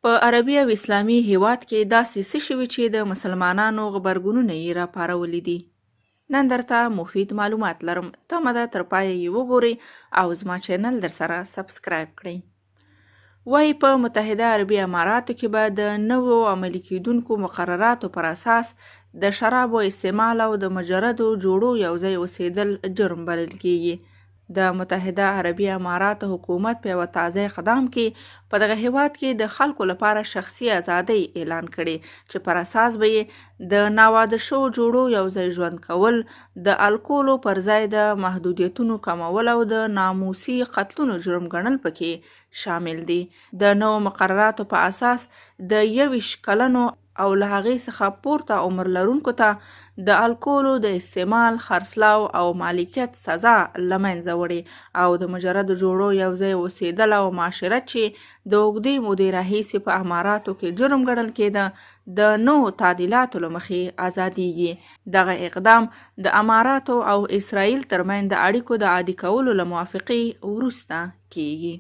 په عربي او اسلامي هیواد کې داسې څه شوي چې د مسلمانانو غبرګونونه یې راپارولي دي. نن درته مفید معلومات لرم. تمه ده تر پایه یې وګورئ او زما چینل در سره سبسکرایب کړئ. وایي په متحده عربي اماراتو کې به د نوو عملي کېدونکو مقرراتو پر اساس د شرابو استعمال او د مجردو جوړو یوځای اوسېدل جرم بلل کېږي. د متحده عربي اماراتو حکومت په یوه تازه اقدام کې په دغه هیواد کې د خلکو لپاره شخصي ازادۍ اعلان کړي چې پر اساس به یې د ناواده شوو جوړو یوځای ژوند کول، د الکولو پر ځای د محدودیتونو کمول او د ناموسي قتلونو جرم ګڼل پکې شامل دي. د نوو مقرراتو په اساس د 21 کلنو او له هغې څخه پورته عمر لرونکو ته د الکولو د استعمال، خرڅلاو او مالکیت سزا له منځه وړي او د مجردو جوړو یوځای اوسېدل او معاشرت چې د اوږدې مودې راهیسې په اماراتو کې جرم ګڼل کېده د نوو تعدیلاتو له مخې ازادیږي. دغه اقدام د اماراتو او اسرائیل ترمنځ د اړیکو د عادي کولو له موافقې وروسته کېږي.